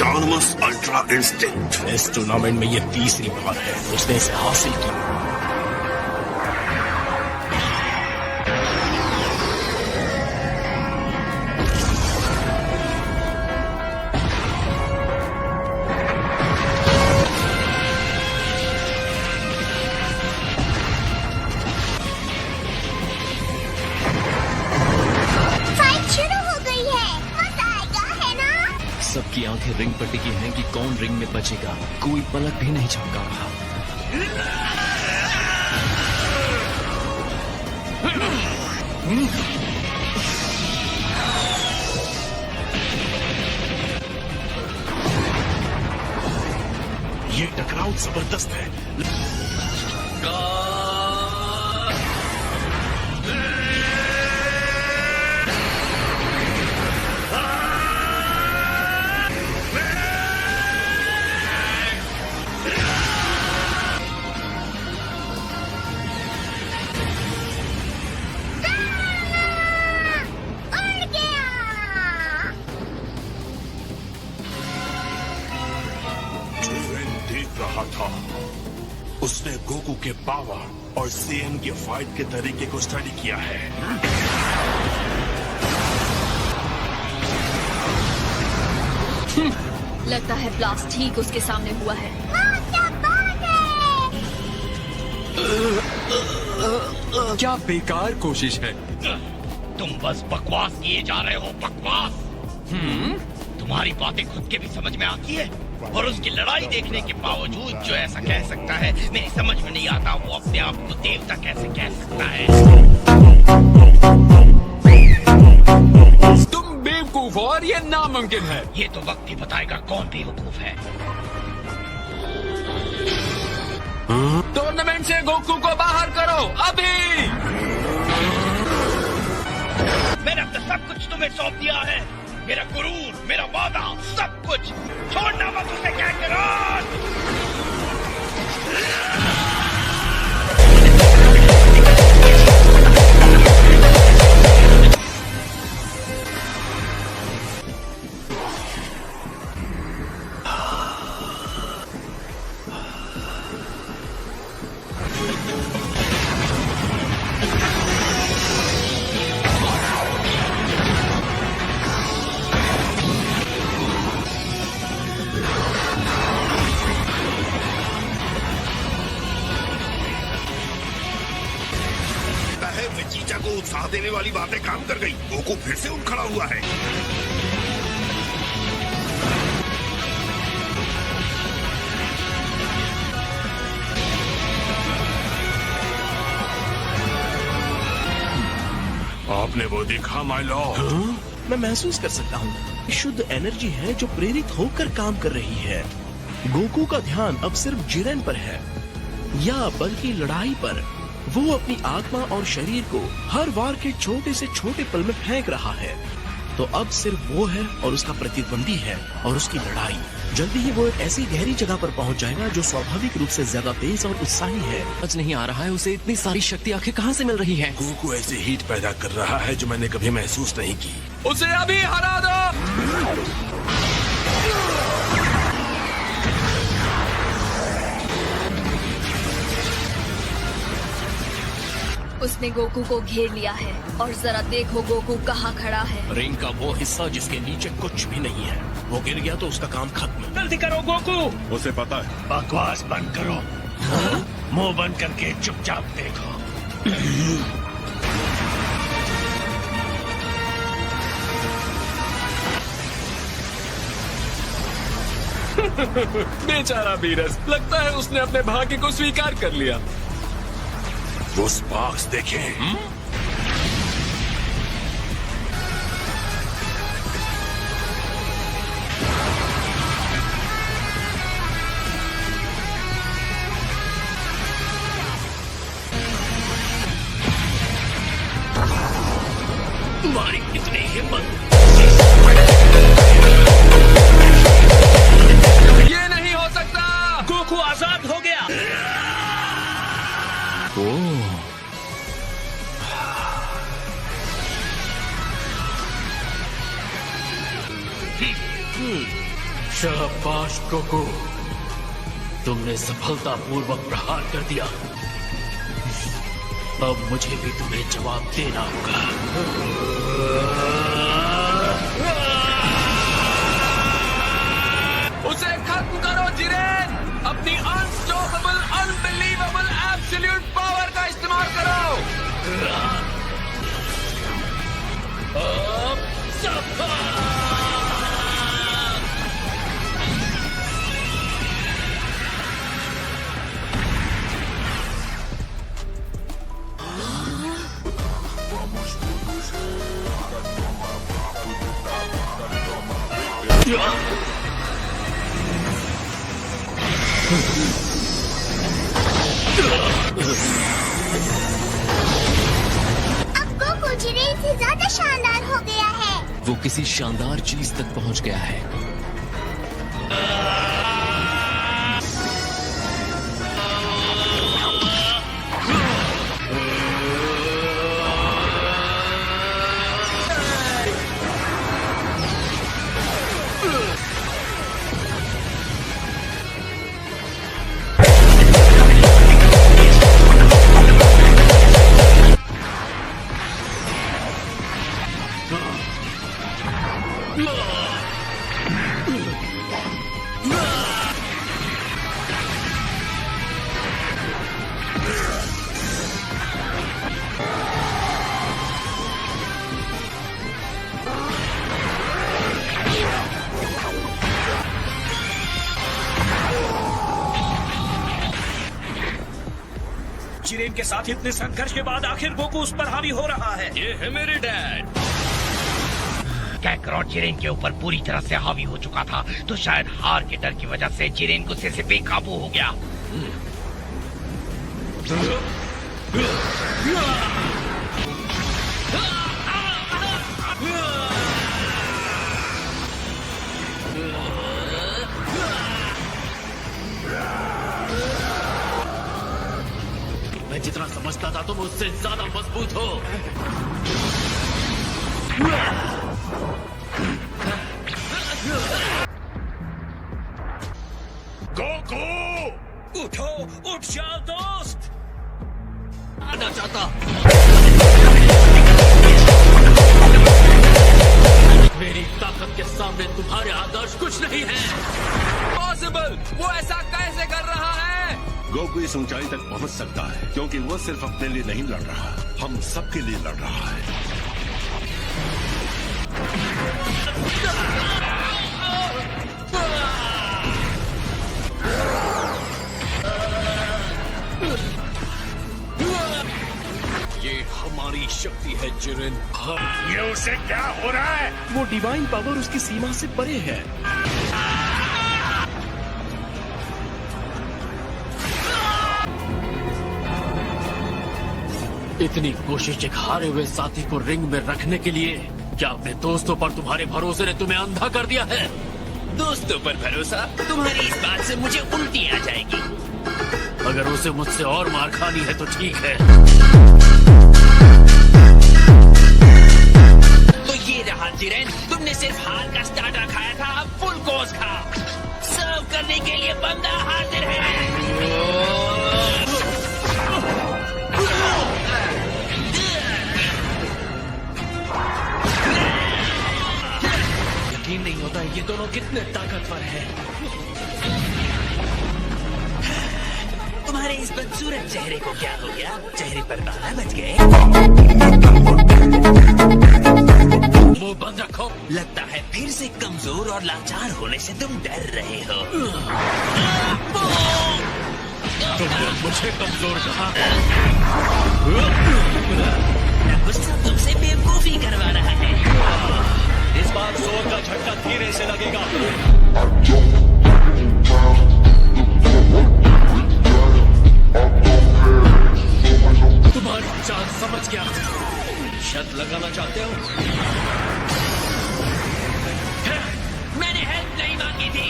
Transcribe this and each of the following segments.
Autonomous ultra instinct. इस tournament में ये तीसरी बार है उसने इसे हासिल की। सबकी आंखें रिंग पर टिकी हैं कि कौन रिंग में बचेगा। कोई पलक भी नहीं झपका रहा। ये टकराव जबरदस्त है। रहा था उसने गोकू के पावर और सेन के फाइट के तरीके को स्टडी किया है। लगता है ब्लास्ट ठीक उसके सामने हुआ है। क्या बेकार कोशिश है। तुम बस बकवास किए जा रहे हो, बकवास। तुम्हारी बातें खुद के भी समझ में आती है और उसकी लड़ाई देखने के बावजूद जो ऐसा कह सकता है, मेरी समझ में नहीं आता वो अपने आप को देवता कैसे कह सकता है। तुम बेवकूफ हो और ये नामुमकिन है। ये तो वक्त ही बताएगा कौन बेवकूफ है। टूर्नामेंट से गोकू को बाहर करो अभी। मैंने अब तक सब कुछ तुम्हें सौंप दिया है, मेरा गुरूर, मेरा वादा, सब कुछ। छोड़ना मत उसे, कैकरान। चीचा को उत्साह देने वाली बातें काम कर गई। गोकू फिर से उठ खड़ा हुआ है। आपने वो देखा माय लॉर्ड? मैं महसूस कर सकता हूँ शुद्ध एनर्जी है जो प्रेरित होकर काम कर रही है। गोकू का ध्यान अब सिर्फ जिरेन पर है, या बल्कि लड़ाई पर। वो अपनी आत्मा और शरीर को हर वार के छोटे से छोटे पल में फेंक रहा है। तो अब सिर्फ वो है और उसका प्रतिद्वंदी है और उसकी लड़ाई। जल्दी ही वो एक ऐसी गहरी जगह पर पहुंच जाएगा जो स्वाभाविक रूप से ज्यादा तेज और उत्साही है। समझ नहीं आ रहा है उसे इतनी सारी शक्ति आखिर कहाँ से मिल रही है। गोकू ऐसे हीट पैदा कर रहा है जो मैंने कभी महसूस नहीं की। उसे अभी हरा दो। उसने गोकू को घेर लिया है और जरा देखो गोकू कहाँ खड़ा है। रिंग का वो हिस्सा जिसके नीचे कुछ भी नहीं है, वो गिर गया तो उसका काम खत्म। जल्दी करो गोकू। उसे पता है। बकवास बंद करो। मुंह बंद करके चुपचाप देखो। बेचारा बीरस, लगता है उसने अपने भाग्य को स्वीकार कर लिया। वो स्पार्क्स देखें। तुम्हारी कितनी हिम्मत। ये नहीं हो सकता। गोकू आजाद हो गया। शाबाश गोकू, तुमने सफलतापूर्वक प्रहार कर दिया। अब मुझे भी तुम्हें जवाब देना होगा। उसे खत्म करो जिरेन, अपनी अनस्टॉपेबल, अनबिलीवेबल, एब्सोल्यूट पावर का इस्तेमाल करो। अब गोकू जिरेन से ज्यादा शानदार हो गया है। वो किसी शानदार चीज तक पहुंच गया है। जिरेन के साथ इतने संघर्ष के बाद आखिर गोकू उस पर हावी हो रहा है। ये है मेरे डैड। कैकरॉट जिरेन के ऊपर पूरी तरह से हावी हो चुका था, तो शायद हार के डर की वजह से जिरेन गुस्से से बेकाबू हो गया। मैं जितना समझता था तुम उससे ज्यादा मजबूत हो। गोकू! उठो, उठ जाओ दोस्त। आना चाहता। मेरी ताकत के सामने तुम्हारे आदर्श कुछ नहीं है। पॉसिबल, वो ऐसा कैसे कर रहा है? गोकू इस ऊंचाई तक पहुंच सकता है क्योंकि वो सिर्फ अपने लिए नहीं लड़ रहा, हम सबके लिए लड़ रहा है। ये हमारी शक्ति है जिरेन। ये उसे क्या हो रहा है? वो डिवाइन पावर उसकी सीमा से परे है। इतनी कोशिश एक हारे हुए साथी को रिंग में रखने के लिए, क्या अपने दोस्तों पर तुम्हारे भरोसे ने तुम्हें अंधा कर दिया है? दोस्तों पर भरोसा? तुम्हारी इस बात से मुझे उल्टी आ जाएगी। अगर उसे मुझसे और मार खानी है तो ठीक है। तो ये रहा जिरेन, तुमने सिर्फ हार का स्टार्टर खाया था, अब फुल कोर्स खा। सर्व करने के लिए बंदा हाजिर है। यकीन नहीं होता ये दोनों कितने ताकतवर हैं। तुम्हारे इस बदसूरत चेहरे को क्या हो गया? चेहरे पर बाल बच गए? मुंह बंद रखो। लगता है फिर से कमजोर और लाचार होने से तुम डर रहे हो। तुमने मुझे कमजोर कहा। गुस्सा तुमसे बेवकूफी करवा रहा है। इस बार जोर का झटका धीरे से लगेगा। तुम्हारी चाल समझ गया। शर्त लगाना चाहते हो? मैंने हेल्प नहीं मांगी थी।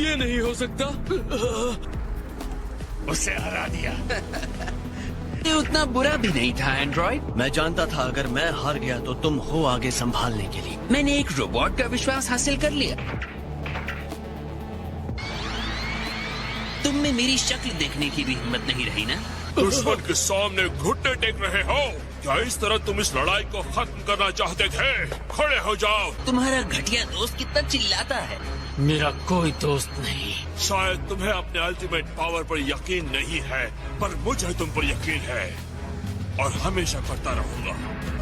ये नहीं हो सकता। उसे हरा दिया। ये उतना बुरा भी नहीं था एंड्रॉइड। मैं जानता था अगर मैं हार गया तो तुम हो आगे संभालने के लिए। मैंने एक रोबोट का विश्वास हासिल कर लिया। तुम में मेरी शक्ल देखने की भी हिम्मत नहीं रही ना? दुश्मन के सामने घुटने टेक रहे हो क्या? इस तरह तुम इस लड़ाई को खत्म करना चाहते थे? खड़े हो जाओ। तुम्हारा घटिया दोस्त कितना चिल्लाता है। मेरा कोई दोस्त नहीं। शायद तुम्हें अपने अल्टीमेट पावर पर यकीन नहीं है, पर मुझे तुम पर यकीन है और हमेशा करता रहूंगा।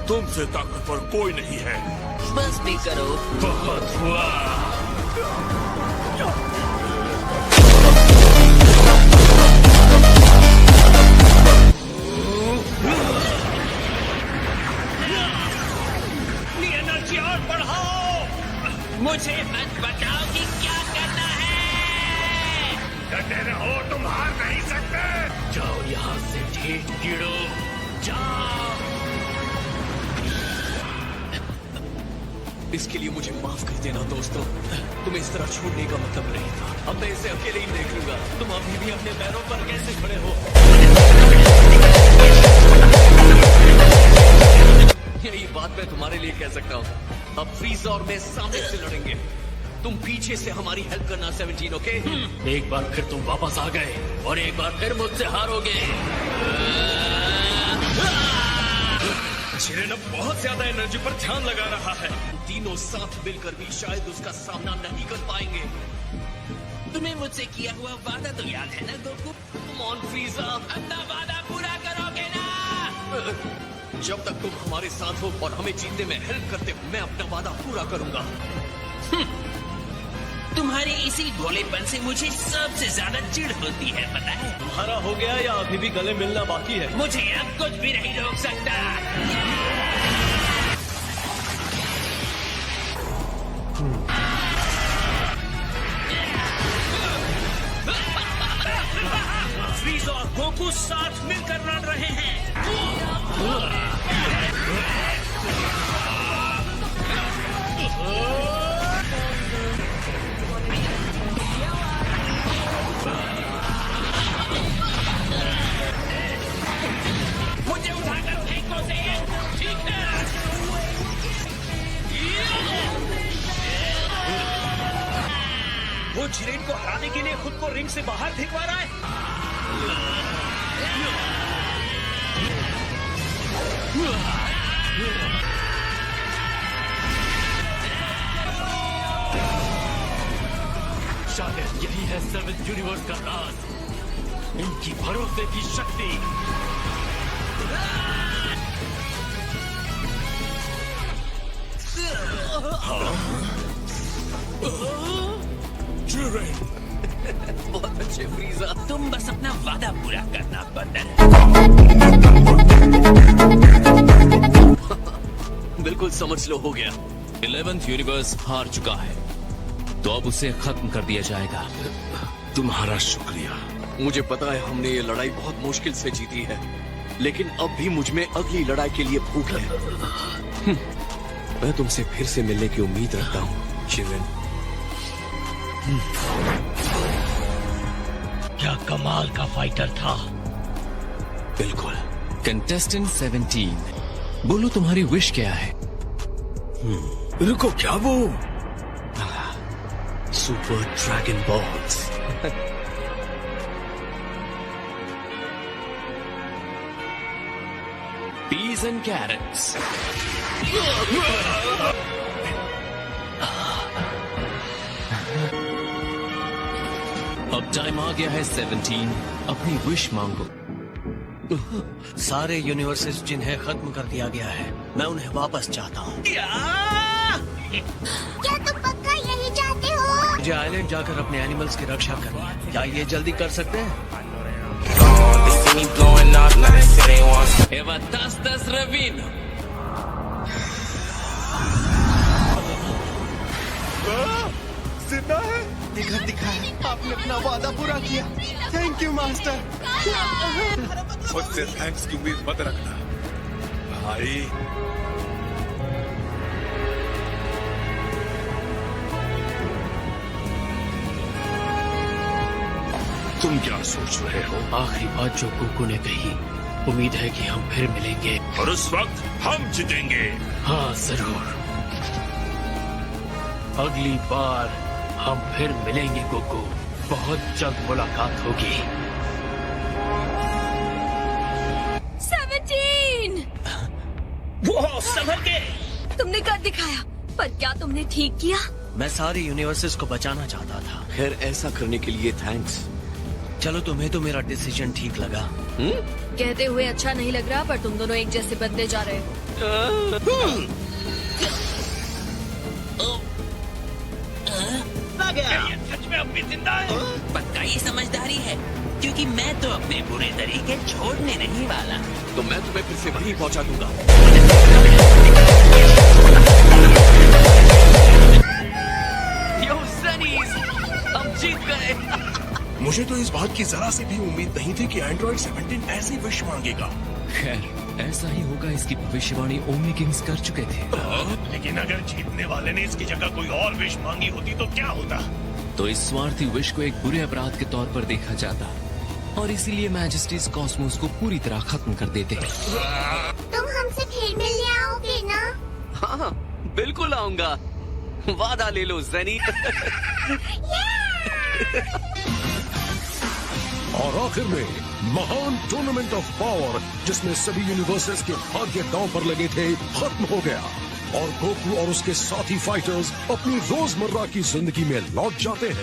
तुमसे ताकतवर कोई नहीं है। बस भी करो। बहुत हुआ। एनर्जी और बढ़ाओ। मुझे मत बताओ कि क्या करना है। डटे रहो, तुम हार नहीं सकते। जाओ यहाँ से ठीक कीड़ो, जाओ। इसके लिए मुझे माफ कर देना दोस्तों। तुम्हें इस तरह छोड़ने का मतलब नहीं था। अब मैं इसे अकेले ही देख लूंगा। तुम अभी भी अपने पैरों पर कैसे खड़े हो? यही बात मैं तुम्हारे लिए कह सकता हूँ। अब फ्रीज़ा और मैं सामने से लड़ेंगे। तुम पीछे से हमारी हेल्प करना 17, ओके? एक बार फिर तुम वापस आ गए और एक बार फिर मुझसे हारोगे। जिरेन अब बहुत ज्यादा एनर्जी पर ध्यान लगा रहा है। तीनों साथ मिलकर भी शायद उसका सामना नहीं कर पाएंगे। तुम्हें मुझसे किया हुआ वादा तो याद है ना गोकू? Come on, फ्रीज़ा। अपना वादा पूरा करोगे ना? जब तक तुम हमारे साथ हो और हमें जीतने में हेल्प करते हो, मैं अपना वादा पूरा करूंगा। तुम्हारे इसी भोलेपन से मुझे सबसे ज्यादा चिढ़ होती है, पता है? तुम्हारा हो गया या अभी भी गले मिलना बाकी है? मुझे अब कुछ भी नहीं रोक सकता। फ्रीज़ा और गोकू साथ मिलकर लड़ रहे हैं। मुझे उठाकर फेंको से। ठीक है। वो जिरेन को हराने के लिए खुद को रिंग से बाहर फेंकवा रहा है। शायद यही है 7 यूनिवर्स का राज, इनकी भरोसे की शक्ति। बहुत अच्छे फ्रीज़ा। तुम बस अपना वादा पूरा करना बंदर। बिल्कुल समझ लो, हो गया। 11th यूनिवर्स हार चुका है, तो अब उसे खत्म कर दिया जाएगा। तुम्हारा शुक्रिया। मुझे पता है हमने ये लड़ाई बहुत मुश्किल से जीती है, लेकिन अब भी मुझ में अगली लड़ाई के लिए भूख है। मैं तुमसे फिर से मिलने की उम्मीद रखता हूँ, जिरेन। क्या कमाल का फाइटर था। बिल्कुल। कंटेस्टेंट 17, बोलो तुम्हारी विश क्या है? रुको, क्या वो? Super dragon balls. Peas and carrots. अब टाइम आ गया है 17, अपनी विश मांगो। सारे यूनिवर्सेस जिन्हें खत्म कर दिया गया है, मैं उन्हें वापस चाहता हूँ। क्या तुम पक्का यही चाहते हो? मुझे आइलैंड जाकर अपने एनिमल्स की रक्षा करनी है। क्या ये जल्दी कर सकते हैं? Eva tastas Ravino. जिंदा है? दिखा है। आपने अपना वादा पूरा किया। Thank you master. मुझसे थैंक्स की उम्मीद मत रखना भाई। तुम क्या सोच रहे हो? आखिरी बात जो गोकू ने कही उम्मीद है कि हम फिर मिलेंगे। और उस वक्त हम जीतेंगे। हाँ जरूर, अगली बार हम फिर मिलेंगे गोकू। बहुत जल्द मुलाकात होगी। 17! वो संभल के। तुमने कर दिखाया, पर क्या तुमने ठीक किया? मैं सारे यूनिवर्सेस को बचाना चाहता था। खैर, ऐसा करने के लिए थैंक्स। चलो, तुम्हें तो मेरा डिसीजन ठीक लगा। कहते हुए अच्छा नहीं लग रहा, पर तुम दोनों एक जैसे बनते जा रहे हो। क्या ये सच में अब भी जिंदा है? पक्का ये समझदारी है, क्योंकि मैं तो अपने बुरे तरीके छोड़ने नहीं वाला। तो मैं तुम्हें फिर से वहीं पहुंचा दूंगा। यो सनीज, हम जीत गए। मुझे तो इस बात की जरा से भी उम्मीद नहीं थी कि एंड्रॉइड 17 ऐसी विश मांगेगा। खैर, ऐसा ही होगा, इसकी भविष्यवाणी ओमनी किंग्स कर चुके थे। लेकिन अगर जीतने वाले ने इसकी जगह कोई और विश मांगी होती तो क्या होता? तो इस स्वार्थी विश को एक बुरे अपराध के तौर पर देखा जाता, और इसीलिए मैजेस्टीज कॉस्मोस को पूरी तरह खत्म कर देते। तुम हमसे फिर मिलने आओगे ना? हाँ, बिल्कुल आऊंगा। वादा ले लो ज़नी। और आखिर में महान टूर्नामेंट ऑफ पावर, जिसमें सभी यूनिवर्सेस के भाग्य दांव पर लगे थे, खत्म हो गया और गोकू और उसके साथी फाइटर्स अपनी रोजमर्रा की जिंदगी में लौट जाते हैं।